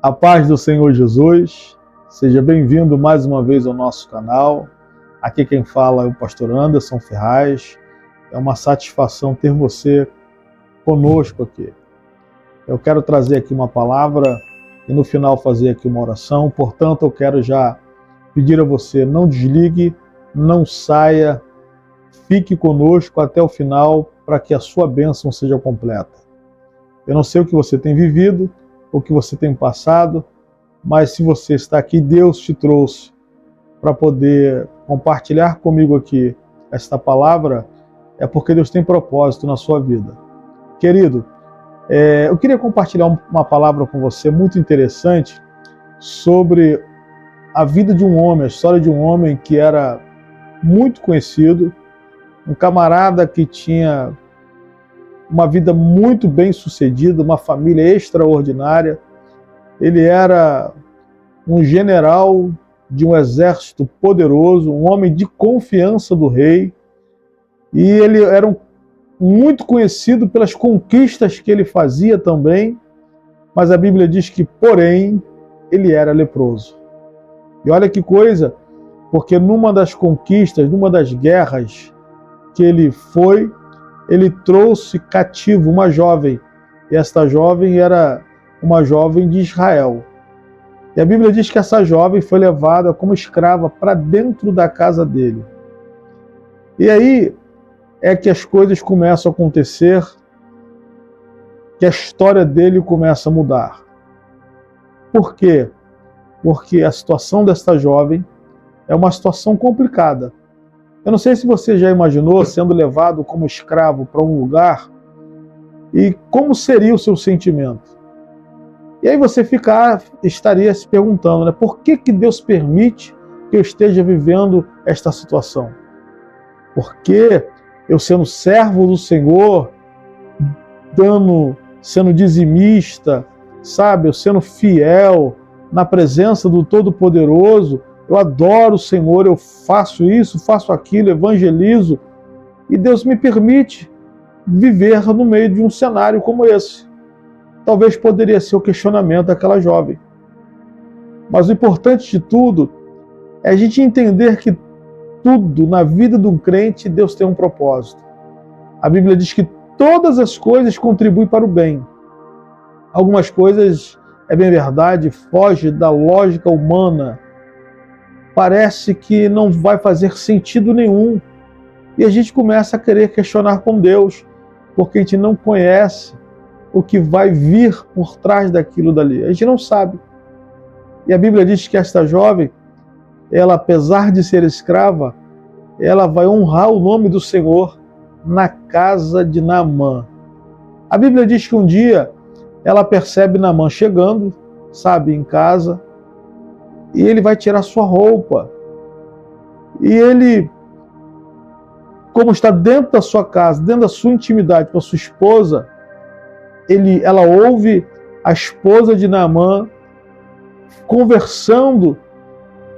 A paz do Senhor Jesus, seja bem-vindo mais uma vez ao nosso canal. Aqui quem fala é o pastor Anderson Ferraz. É uma satisfação ter você conosco aqui. Eu quero trazer aqui uma palavra e no final fazer aqui uma oração. Portanto, eu quero já pedir a você, não desligue, não saia, fique conosco até o final para que a sua bênção seja completa. Eu não sei o que você tem vivido, o que você tem passado, mas se você está aqui, Deus te trouxe para poder compartilhar comigo aqui esta palavra, é porque Deus tem propósito na sua vida. Querido, eu queria compartilhar uma palavra com você muito interessante sobre a vida de um homem, a história de um homem que era muito conhecido, um camarada que tinha uma vida muito bem sucedida, uma família extraordinária. Ele era um general de um exército poderoso, um homem de confiança do rei, e ele era muito conhecido pelas conquistas que ele fazia também, mas a Bíblia diz que, porém, ele era leproso. E olha que coisa, porque numa das conquistas, numa das guerras que ele foi, ele trouxe cativo uma jovem, e esta jovem era uma jovem de Israel. E a Bíblia diz que essa jovem foi levada como escrava para dentro da casa dele. E aí é que as coisas começam a acontecer, que a história dele começa a mudar. Por quê? Porque a situação desta jovem é uma situação complicada. Eu não sei se você já imaginou sendo levado como escravo para um lugar e como seria o seu sentimento. E aí você estaria se perguntando, né, por que Deus permite que eu esteja vivendo esta situação? Porque eu sendo servo do Senhor, sendo dizimista, sabe, eu sendo fiel na presença do Todo-Poderoso, eu adoro o Senhor, eu faço isso, faço aquilo, evangelizo, e Deus me permite viver no meio de um cenário como esse. Talvez poderia ser o questionamento daquela jovem. Mas o importante de tudo é a gente entender que tudo na vida de um crente, Deus tem um propósito. A Bíblia diz que todas as coisas contribuem para o bem. Algumas coisas, é bem verdade, fogem da lógica humana. Parece que não vai fazer sentido nenhum. E a gente começa a querer questionar com Deus, porque a gente não conhece o que vai vir por trás daquilo dali. A gente não sabe. E a Bíblia diz que esta jovem, ela, apesar de ser escrava, ela vai honrar o nome do Senhor na casa de Naamã. A Bíblia diz que um dia ela percebe Naamã chegando, sabe, em casa, e ele vai tirar sua roupa. E ele, como está dentro da sua casa, dentro da sua intimidade com a sua esposa, ela ouve a esposa de Naamã conversando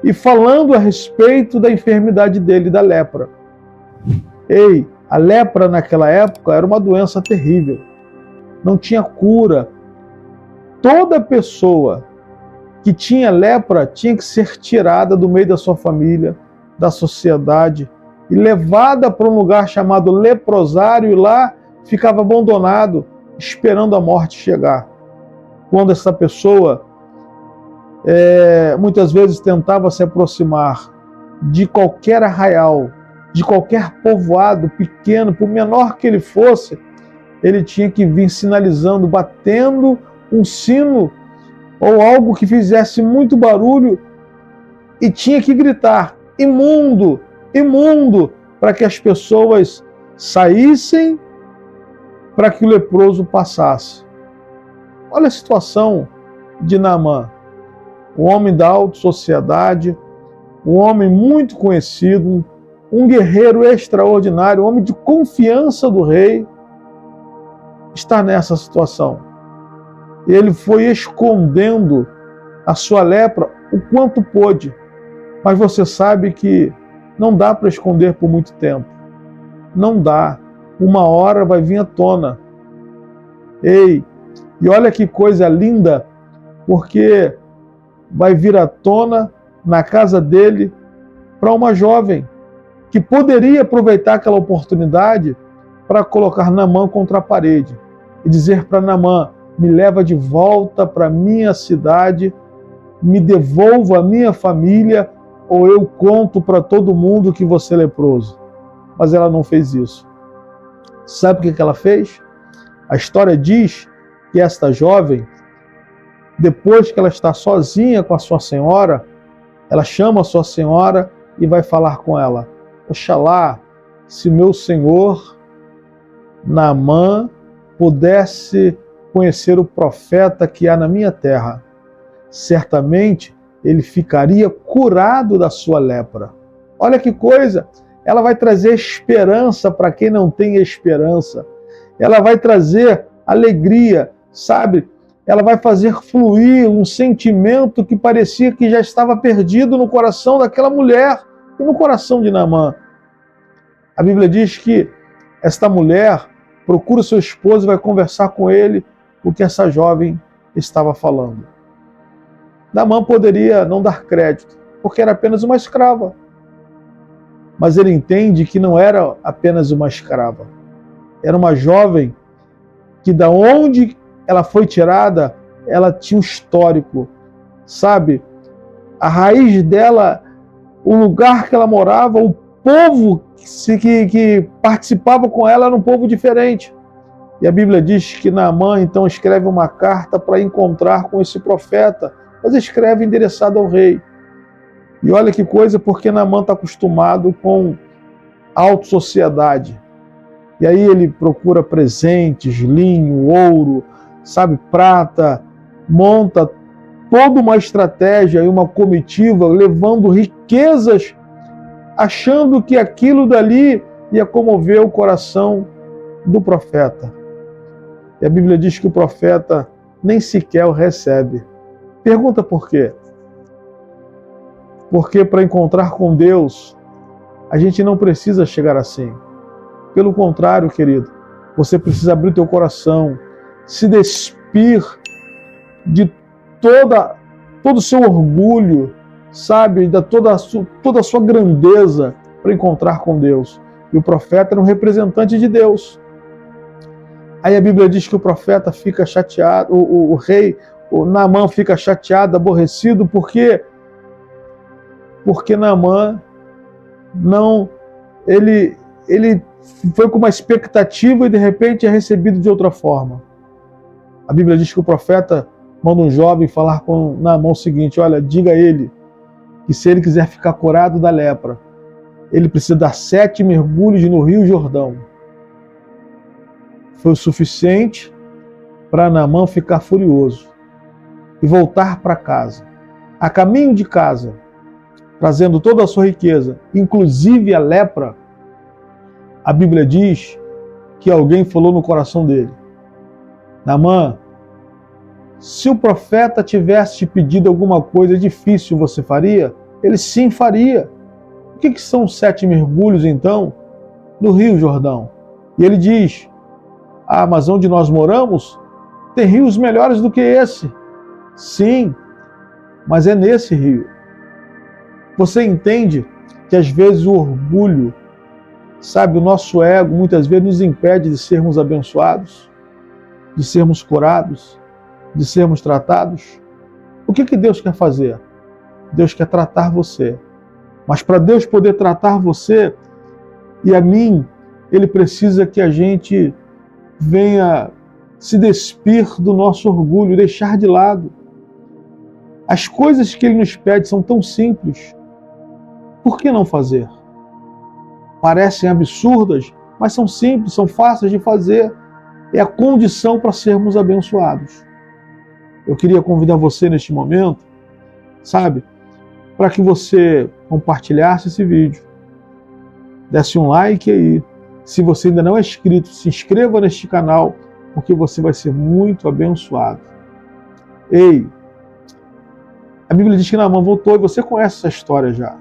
e falando a respeito da enfermidade dele, da lepra. A lepra naquela época era uma doença terrível. Não tinha cura. Toda pessoa que tinha lepra tinha que ser tirada do meio da sua família, da sociedade, e levada para um lugar chamado leprosário, e lá ficava abandonado, esperando a morte chegar. Quando essa pessoa muitas vezes tentava se aproximar de qualquer arraial, de qualquer povoado pequeno, por menor que ele fosse, ele tinha que vir sinalizando, batendo um sino ou algo que fizesse muito barulho, e tinha que gritar: imundo, imundo, para que as pessoas saíssem, para que o leproso passasse. Olha a situação de Naamã, um homem da alta sociedade, um homem muito conhecido, um guerreiro extraordinário, um homem de confiança do rei, está nessa situação. Ele foi escondendo a sua lepra o quanto pôde, mas você sabe que não dá para esconder por muito tempo. Não dá. Uma hora vai vir à tona. E olha que coisa linda, porque vai vir à tona na casa dele para uma jovem que poderia aproveitar aquela oportunidade para colocar Naamã contra a parede e dizer para Naamã: me leva de volta para minha cidade, me devolva a minha família, ou eu conto para todo mundo que você é leproso. Mas ela não fez isso. Sabe o que ela fez? A história diz que esta jovem, depois que ela está sozinha com a sua senhora, ela chama a sua senhora e vai falar com ela: oxalá, se meu senhor Naamã pudesse conhecer o profeta que há na minha terra, certamente ele ficaria curado da sua lepra. Olha que coisa! Ela vai trazer esperança para quem não tem esperança. Ela vai trazer alegria, sabe? Ela vai fazer fluir um sentimento que parecia que já estava perdido no coração daquela mulher e no coração de Naamã. A Bíblia diz que esta mulher procura o seu esposo e vai conversar com ele o que essa jovem estava falando. Naamã poderia não dar crédito, porque era apenas uma escrava. Mas ele entende que não era apenas uma escrava. Era uma jovem que, da onde ela foi tirada, ela tinha um histórico, sabe? A raiz dela, o lugar que ela morava, o povo que participava com ela era um povo diferente. E a Bíblia diz que Naamã então escreve uma carta para encontrar com esse profeta, mas escreve endereçado ao rei. E olha que coisa, porque Naamã está acostumado com alta sociedade. E aí ele procura presentes, linho, ouro, sabe, prata, monta toda uma estratégia e uma comitiva, levando riquezas, achando que aquilo dali ia comover o coração do profeta. E a Bíblia diz que o profeta nem sequer o recebe. Pergunta por quê? Porque para encontrar com Deus, a gente não precisa chegar assim. Pelo contrário, querido, você precisa abrir o teu coração, se despir de todo o seu orgulho, sabe, de toda a sua grandeza para encontrar com Deus. E o profeta era um representante de Deus. Aí a Bíblia diz que o profeta fica chateado, o rei, o Naamã fica chateado, aborrecido, porque Naamã não, ele foi com uma expectativa e de repente é recebido de outra forma. A Bíblia diz que o profeta manda um jovem falar com Naamã o seguinte: olha, diga a ele que se ele quiser ficar curado da lepra, ele precisa dar 7 mergulhos no Rio Jordão. Foi o suficiente para Naamã ficar furioso e voltar para casa. A caminho de casa, trazendo toda a sua riqueza, inclusive a lepra, a Bíblia diz que alguém falou no coração dele: Naamã, se o profeta tivesse te pedido alguma coisa difícil, você faria? Ele sim faria. O que são 7 mergulhos, então, no Rio Jordão? E ele diz: mas onde nós moramos tem rios melhores do que esse. Sim, mas é nesse rio. Você entende que às vezes o orgulho, sabe, o nosso ego muitas vezes nos impede de sermos abençoados, de sermos curados, de sermos tratados? O que Deus quer fazer? Deus quer tratar você. Mas para Deus poder tratar você e a mim, Ele precisa que a gente venha se despir do nosso orgulho, deixar de lado. As coisas que Ele nos pede são tão simples. Por que não fazer? Parecem absurdas, mas são simples, são fáceis de fazer. É a condição para sermos abençoados. Eu queria convidar você neste momento, sabe, para que você compartilhasse esse vídeo, desse um like aí. Se você ainda não é inscrito, se inscreva neste canal, porque você vai ser muito abençoado. Ei, a Bíblia diz que Naamã voltou, e você conhece essa história já.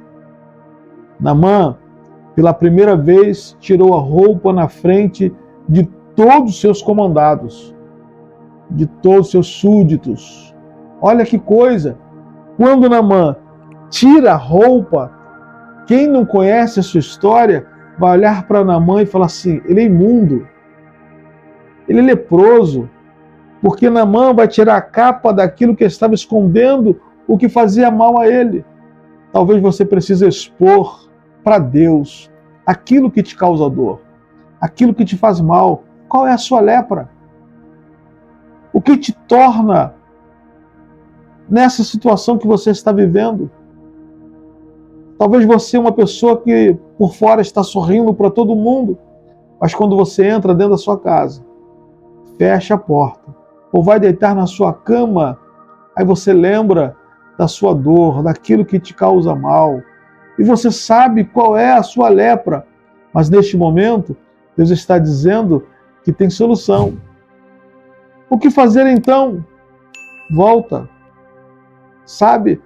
Naamã, pela primeira vez, tirou a roupa na frente de todos os seus comandados, de todos os seus súditos, Olha que coisa! Quando Naamã tira a roupa, quem não conhece a sua história vai olhar para Naamã e falar assim: ele é imundo, ele é leproso, porque Naamã vai tirar a capa daquilo que estava escondendo o que fazia mal a ele. Talvez você precise expor para Deus aquilo que te causa dor, aquilo que te faz mal. Qual é a sua lepra? O que te torna nessa situação que você está vivendo? Talvez você é uma pessoa que por fora está sorrindo para todo mundo, mas quando você entra dentro da sua casa, fecha a porta, ou vai deitar na sua cama, aí você lembra da sua dor, daquilo que te causa mal, e você sabe qual é a sua lepra, mas neste momento, Deus está dizendo que tem solução. O que fazer então? Volta, sabe?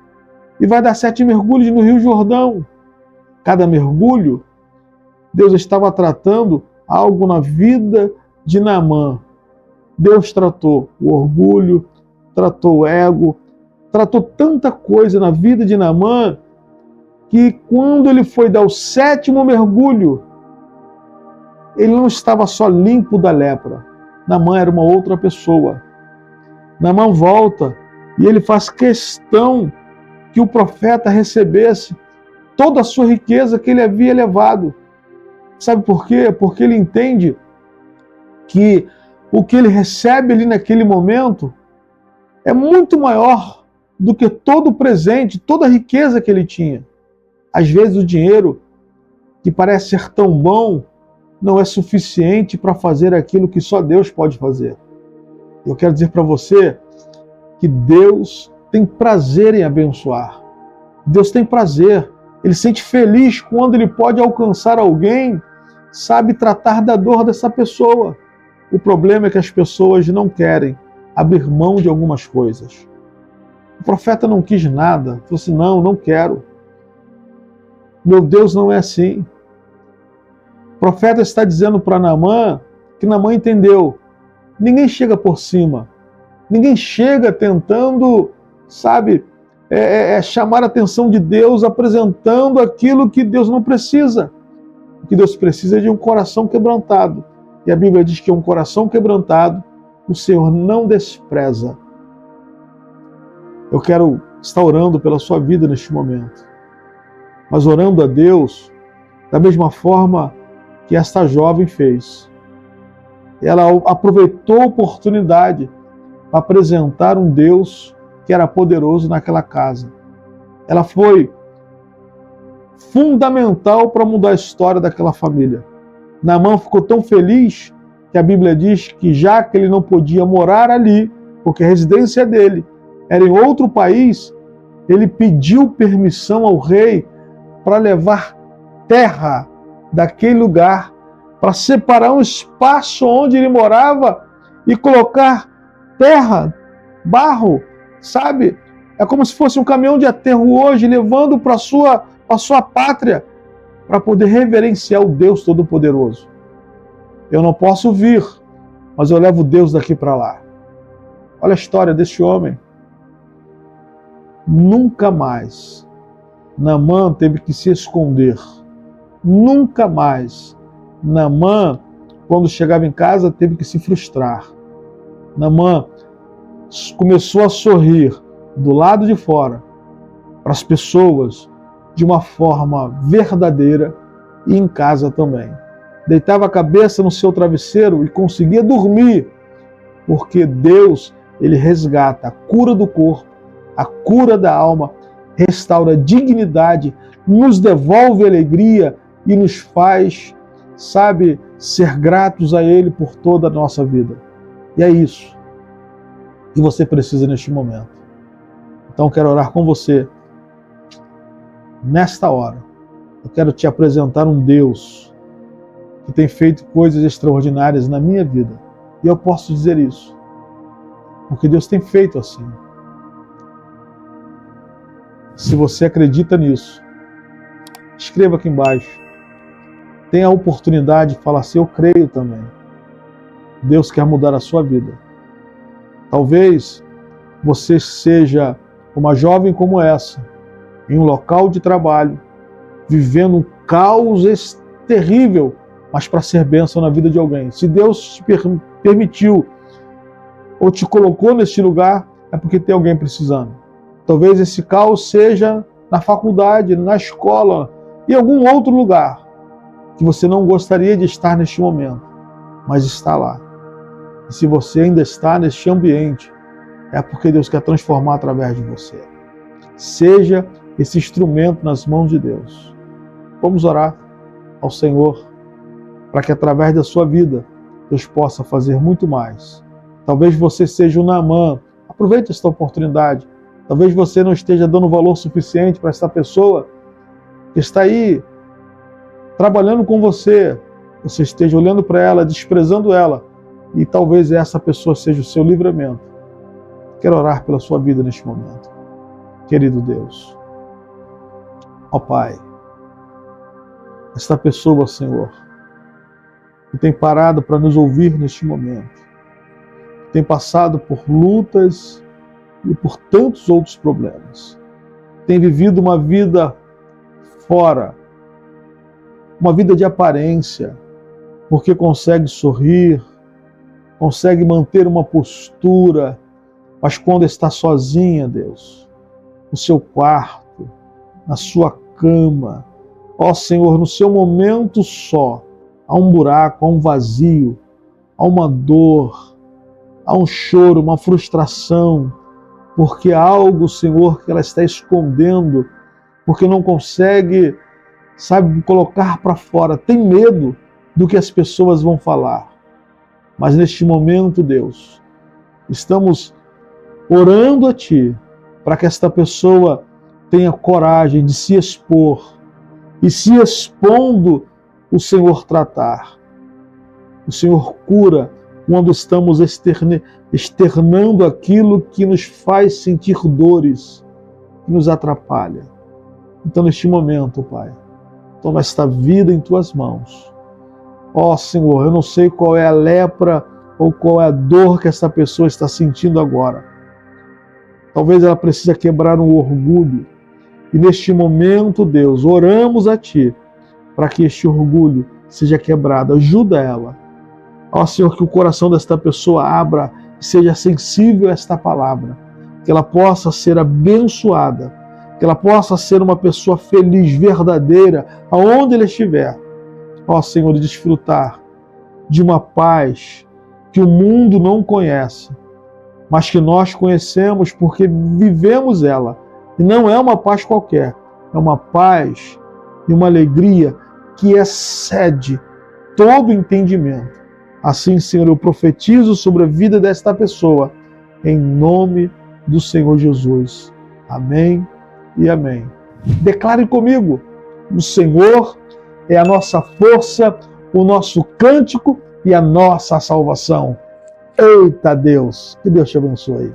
E vai dar 7 mergulhos no Rio Jordão. Cada mergulho, Deus estava tratando algo na vida de Naamã. Deus tratou o orgulho, tratou o ego, tratou tanta coisa na vida de Naamã, que quando ele foi dar o 7º mergulho, ele não estava só limpo da lepra. Naamã era uma outra pessoa. Naamã volta e ele faz questão que o profeta recebesse toda a sua riqueza que ele havia levado. Sabe por quê? Porque ele entende que o que ele recebe ali naquele momento é muito maior do que todo o presente, toda a riqueza que ele tinha. Às vezes o dinheiro, que parece ser tão bom, não é suficiente para fazer aquilo que só Deus pode fazer. Eu quero dizer para você que Deus tem prazer em abençoar. Deus tem prazer. Ele se sente feliz quando ele pode alcançar alguém, sabe tratar da dor dessa pessoa. O problema é que as pessoas não querem abrir mão de algumas coisas. O profeta não quis nada. Falou assim: não quero. Meu Deus não é assim. O profeta está dizendo para Naamã que Naamã entendeu. Ninguém chega por cima. Ninguém chega tentando, sabe, chamar a atenção de Deus, apresentando aquilo que Deus não precisa. O que Deus precisa é de um coração quebrantado. E a Bíblia diz que um coração quebrantado, o Senhor não despreza. Eu quero estar orando pela sua vida neste momento. Mas orando a Deus da mesma forma que esta jovem fez. Ela aproveitou a oportunidade para apresentar um Deus que era poderoso naquela casa. Ela foi fundamental para mudar a história daquela família. Naamã ficou tão feliz que a Bíblia diz que, já que ele não podia morar ali, porque a residência dele era em outro país, ele pediu permissão ao rei para levar terra daquele lugar, para separar um espaço onde ele morava e colocar terra, barro, sabe? É como se fosse um caminhão de aterro hoje, levando para a sua pátria, para poder reverenciar o Deus Todo-Poderoso. Eu não posso vir, mas eu levo Deus daqui para lá. Olha a história desse homem. Nunca mais Naamã teve que se esconder. Nunca mais Naamã, quando chegava em casa, teve que se frustrar. Naamã começou a sorrir do lado de fora para as pessoas de uma forma verdadeira e em casa também. Deitava a cabeça no seu travesseiro e conseguia dormir, porque Deus, ele resgata a cura do corpo, a cura da alma, restaura a dignidade, nos devolve alegria e nos faz, sabe, ser gratos a Ele por toda a nossa vida. E é isso que você precisa neste momento. Então eu quero orar com você. Nesta hora, eu quero te apresentar um Deus que tem feito coisas extraordinárias na minha vida. E eu posso dizer isso, porque Deus tem feito assim. Se você acredita nisso, escreva aqui embaixo. Tenha a oportunidade de falar assim: eu creio também. Deus quer mudar a sua vida. Talvez você seja uma jovem como essa, em um local de trabalho, vivendo um caos terrível, mas para ser bênção na vida de alguém. Se Deus te permitiu ou te colocou neste lugar, é porque tem alguém precisando. Talvez esse caos seja na faculdade, na escola, em algum outro lugar, que você não gostaria de estar neste momento, mas está lá. E se você ainda está neste ambiente, é porque Deus quer transformar através de você. Seja esse instrumento nas mãos de Deus. Vamos orar ao Senhor para que através da sua vida Deus possa fazer muito mais. Talvez você seja um Naamã. Aproveite esta oportunidade. Talvez você não esteja dando valor suficiente para essa pessoa que está aí trabalhando com você. Você esteja olhando para ela, desprezando ela. E talvez essa pessoa seja o seu livramento. Quero orar pela sua vida neste momento. Querido Deus, ó Pai, esta pessoa, Senhor, que tem parado para nos ouvir neste momento, que tem passado por lutas e por tantos outros problemas, tem vivido uma vida fora, uma vida de aparência, porque consegue sorrir, consegue manter uma postura, mas quando está sozinha, Deus, no seu quarto, na sua cama, ó Senhor, no seu momento só, há um buraco, há um vazio, há uma dor, há um choro, uma frustração, porque há algo, Senhor, que ela está escondendo, porque não consegue, sabe, colocar para fora, tem medo do que as pessoas vão falar. Mas neste momento, Deus, estamos orando a Ti, para que esta pessoa tenha coragem de se expor, e se expondo, o Senhor tratar. O Senhor cura quando estamos externando aquilo que nos faz sentir dores, que nos atrapalha. Então, neste momento, Pai, toma esta vida em Tuas mãos. Ó Senhor, eu não sei qual é a lepra ou qual é a dor que essa pessoa está sentindo agora. Talvez ela precise quebrar um orgulho. E neste momento, Deus, oramos a Ti para que este orgulho seja quebrado. Ajuda ela. Ó Senhor, que o coração desta pessoa abra e seja sensível a esta palavra. Que ela possa ser abençoada. Que ela possa ser uma pessoa feliz, verdadeira, aonde ela estiver. Ó Senhor, desfrutar de uma paz que o mundo não conhece, mas que nós conhecemos porque vivemos ela. E não é uma paz qualquer, é uma paz e uma alegria que excede todo entendimento. Assim, Senhor, eu profetizo sobre a vida desta pessoa, em nome do Senhor Jesus. Amém e amém. Declare comigo, o Senhor é a nossa força, o nosso cântico e a nossa salvação. Eita Deus, que Deus te abençoe.